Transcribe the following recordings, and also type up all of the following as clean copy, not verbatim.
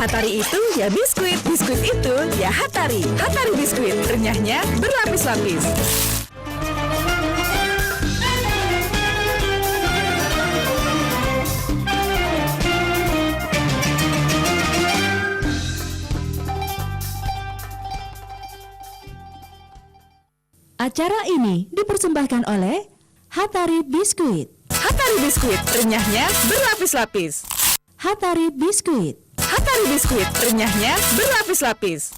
Hatari itu ya biskuit, biskuit itu ya Hatari. Hatari biskuit, renyahnya berlapis-lapis. Acara ini dipersembahkan oleh Hatari Biskuit. Hatari biskuit, renyahnya berlapis-lapis. Hatari Biskuit. Hatari biskuit, renyahnya berlapis-lapis.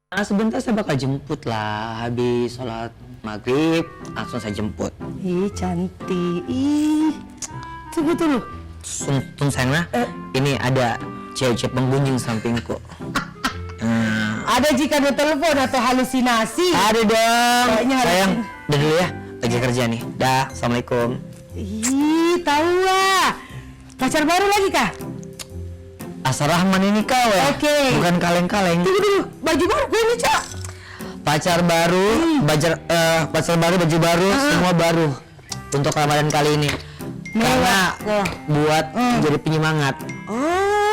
Nah, sebentar saya bakal jemput lah. Habis sholat maghrib, langsung saya jemput. Ih, cantik. Ih, tunggu dulu. Tunggu sayang lah. Ini ada cewek-cewek pengunjung sampingku. Ada jika ada telepon atau halusinasi? Ada dong. Kayaknya Sayang, udah dulu ya. Lagi kerja nih. Dah, assalamualaikum. Ih, tahu lah. Pacar baru lagi kah? Asal Rahman ini kau ya? Oke. Bukan kaleng-kaleng. Tunggu dulu, baju baru gue ini, Cak. Pacar baru, pacar baru, baju baru, semua baru. Untuk Ramadan kali ini. Karena buat jadi penyemangat.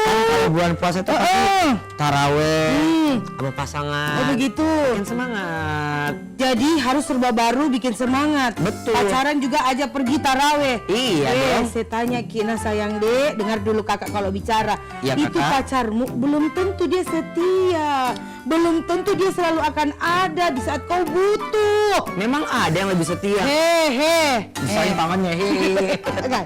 Kalau bulan puasa itu pasti taraweh sama pasangan. Oh begitu. Bikin semangat. Jadi harus serba baru bikin semangat. Betul. Pacaran juga aja pergi taraweh. Iya dong. Saya tanya Kina sayang dek, dengar dulu kakak kalau bicara. Ya, itu kakak. pacarmu belum tentu dia setia. Belum tentu dia selalu akan ada di saat kau butuh. Memang ada yang lebih setia. Hehe. Misalnya tangannya hehe. Kan?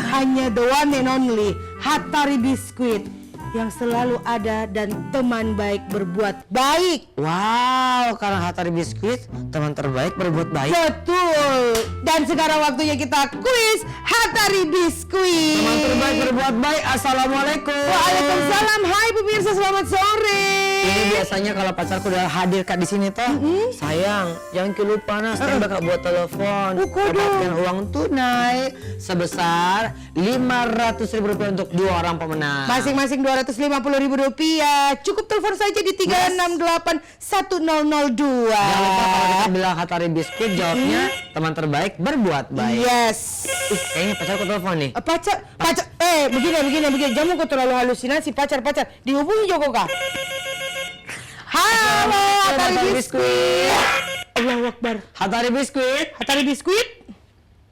Hanya the one and only Hatari Biskuit yang selalu ada dan teman baik berbuat baik. Wow, karena Hatari Biskuit teman terbaik berbuat baik. Betul. Dan sekarang waktunya kita kuis Hatari Biskuit. Teman terbaik berbuat baik. Assalamualaikum. Waalaikumsalam. Hai pemirsa, selamat sore. Ini biasanya kalau pacarku udah hadir kak di sini toh, sayang jangan kelupa nah stand kak buat telepon. Dapatkan uang tunai sebesar Rp500.000 untuk 2 orang pemenang. Masing-masing Rp250.000. Cukup telepon saja di 3681002. Jangan lupa kalau kita bilang Hatari Biskuit jawabnya teman terbaik berbuat baik. Yes. Kayaknya pacarku telepon nih. Pacar, begini. Jangan kau terlalu halusinasi, pacar. Dihubungi Joko kah? Halo, Hatari Biskuit. Allahu Akbar. Hatari Biskuit. Hatari Biskuit.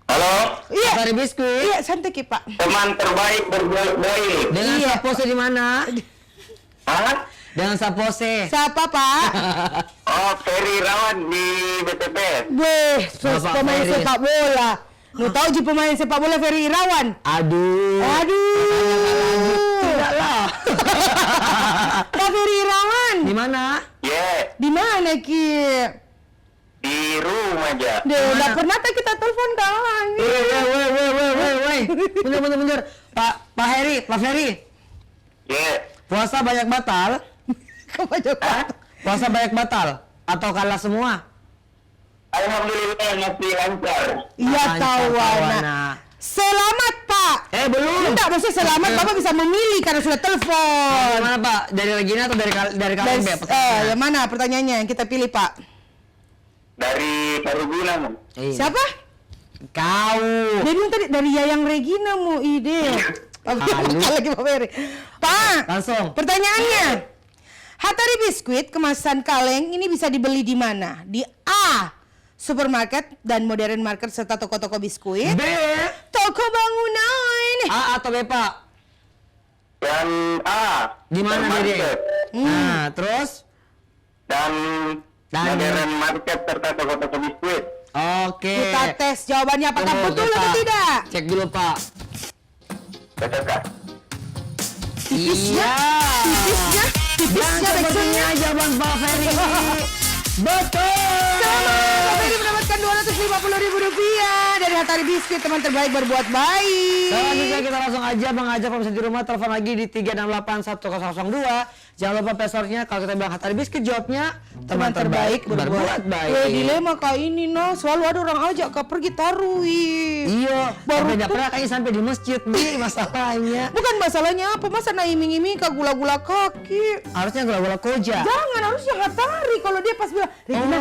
Halo, Iya. Hatari Biskuit. Iya, santai Ki, Pak. teman terbaik berbuat baik. Dengan Iya. Sapose di mana? Hah? Dengan Sapose. Siapa, Pak? Oh, Ferry Irawan di BTP. Weh, Bapak pemain Ferry. sepak bola. Lu tahu ji pemain sepak bola Ferry Irawan? Aduh. Tidak lah. Pak Ferry Irawan. Di mana? Yeah, Di mana, Ki? di rumah aja. Udah pernah tak kita telepon kawan. Woi. Bentar. Pak Ferry. Yeah, Puasa banyak batal? Puasa banyak batal? Atau kalah semua? alhamdulillah masih lancar. Iya Lancar, tawana. tawana. Selamat Pak. Belum. Enggak, maksudnya selamat Bapak bisa memilih karena sudah telepon. Dari mana Pak? Dari Regina atau dari kalian Beb? Yang mana pertanyaannya yang kita pilih Pak? Dari Paruguna. Iya. Siapa? Kau. Dia bilang tadi dari Yayang Regina mau ide. Halu. Lagi Pak Ferry. Pak, Langsung. pertanyaannya. Hatari Biskuit kemasan kaleng ini bisa dibeli di mana? Di A, supermarket dan modern market serta toko-toko biskuit. B. Toko bangunan. A atau B Pak? Dan A. Di mana Dede? Supermarket. Nah, terus? Dan Dan- modern market serta toko-toko biskuit. Oke. Kita tes jawabannya apakah Tunggu, betul kita atau tidak. Cek dulu Pak. Betul kah? Tipisnya, tipisnya Dan Rexona. sepertinya jawaban Pak Ferry betul. Selamat, Pak Ferry mendapatkan mendapatkan Rp250.000 dari Hatari Biskuit, teman terbaik berbuat baik. Selanjutnya kita langsung aja mengajak pemirsa di rumah telepon lagi di 3681002. Jangan lupa pesornya, kalau kita bilang Hatari Biskuit jawabnya teman terbaik berbuat baik. Dilema kayak ini no, selalu ada orang ajak ke pergi taruhi. Iya, Baru sampai tuh- pernah kayaknya sampai di masjid nih masalahnya. Bukan masalahnya apa, masa na iming-iming ke gula-gula kaki. Harusnya gula-gula koja. Jangan, harusnya Hatari. Kalau dia pas bilang, Regina,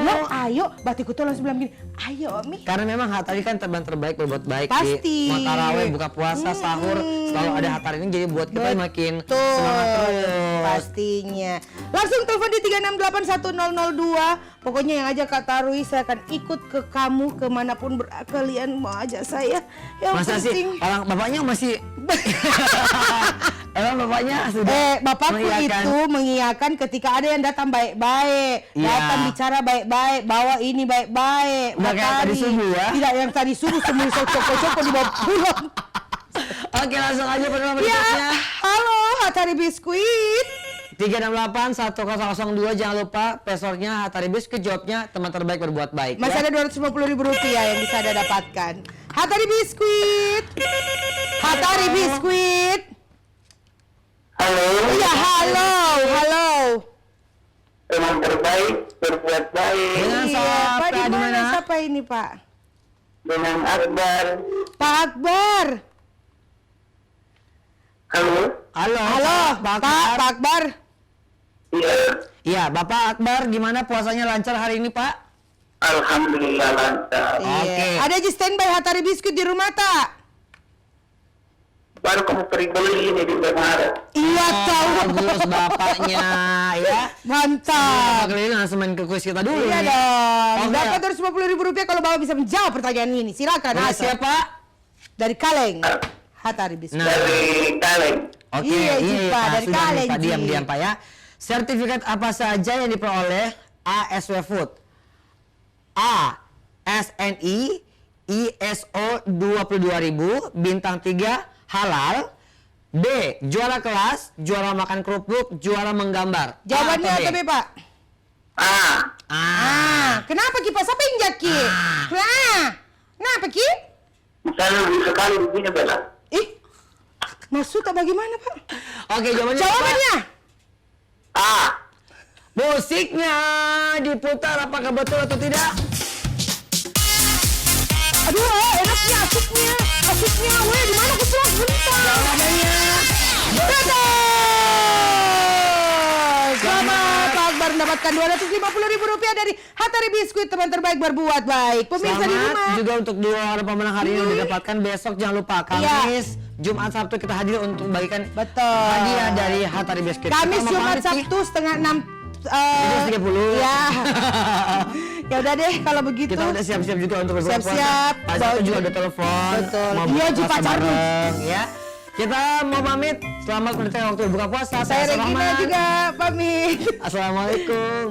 Oh. ayo, Batiku tuh langsung bilang gini, ayo Mi. Karena memang Hatari kan teman terbaik berbuat baik. Pasti. Mau taraweh, buka puasa, sahur, selalu ada Hatari ini jadi buat kita makin Tuh, semangat terus. pastinya. Langsung telepon di 3681002. Pokoknya yang ajak Kak Tarui, saya akan ikut ke kamu kemanapun kalian mau ajak saya. Yang Masa sih penting. orang bapaknya masih emang bapaknya sudah Bapakku mengiyakan. itu mengiyakan ketika ada yang datang baik-baik, Iya. datang bicara baik-baik, bawa ini baik-baik. Nggak kayak tadi subuh ya? Tidak, yang tadi subuh semua coko-coko dibawa pulang. Oke, langsung aja penerima Ya, berikutnya. halo Hatari Biskuit. 3681002. Jangan lupa pesornya Hatari Biskuit, jawabnya teman terbaik berbuat baik. Masih ya. ada Rp250.000 yang bisa Anda dapatkan. Hatari Biskuit. Hatari Biskuit. Halo. Iya, halo. Teman terbaik berbuat baik. Dengan Iya, siapa, Pak, di di mana? mana? Siapa ini, Pak? Dengan Akbar. Pak Akbar. Halo. Halo, Pak Pak Akbar. Akbar. Iya. Iya, Bapak Akbar, gimana puasanya lancar hari ini, Pak? Alhamdulillah lancar. Oke. Iya. Ada aja standby Hatari Biskuit di rumah tak? Baru kamu pergi beli ini di Maret. Iya, tahu. Bagus bapaknya, ya. Mantap. Keliling langsung main ke kuis kita dulu. Iya nih. dong. Oke. Dapat Rp250.000 kalau Bapak bisa menjawab pertanyaan ini. Silakan. Dari Hasan. siapa? Dari Kaleng. Hatari Biskuit. Nah. Dari Kaleng. Oke, Iya, Ji, Pak, Pak, dari sudah nih, Kaleng, Pak, Ji. diam Pak ya. Sertifikat apa saja yang diperoleh ASW Food? A. SNI ISO 22000 bintang 3 halal. B. Juara kelas, juara makan kerupuk, juara menggambar. A Jawabannya atau apa, Pak? Kenapa Ki Pak? Siapa yang jaki? Kenapa Ki? Misalnya lebih sekali begini Bella. Ih, maksudnya bagaimana Pak? Oke, jawabannya. Jawabannya? apa? Musiknya diputar, apakah betul atau tidak? Aduh, enaknya, asiknya. Weh, di mana kecelak bentar? Jawabannya Betul! Selamat Pak Akbar mendapatkan Rp250.000 dari Hatari Biskuit, teman terbaik berbuat baik. Pemirsa di selamat rumah. juga untuk dua orang pemenang hari ini didapatkan. Besok jangan lupa Kamis, Jumat, Sabtu kita hadir untuk bagikan Betul. hadiah dari Hatari Biskuit. Kamis, Kita mau Jumat, pamit nih. Sabtu setengah 6. 7.30. Ya. Ya udah deh kalau begitu. Kita udah siap-siap juga untuk berbuka puasa. Siap-siap. Pak Sabtu juga udah telepon. Betul. Mau Iya, buka Ji, puasa pacarmu. bareng, ya. Kita mau pamit. Selamat menikmati waktu berbuka puasa. Saya Regina Rahman. juga pamit. Assalamualaikum.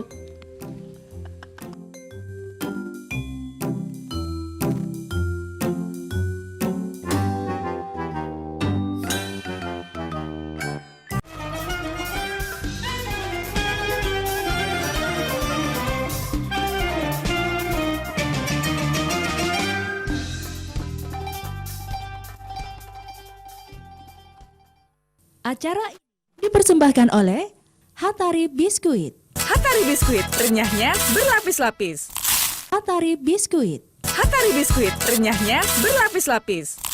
Acara ini dipersembahkan oleh Hatari Biskuit. Hatari Biskuit, renyahnya berlapis-lapis. Hatari Biskuit. Hatari Biskuit, renyahnya berlapis-lapis.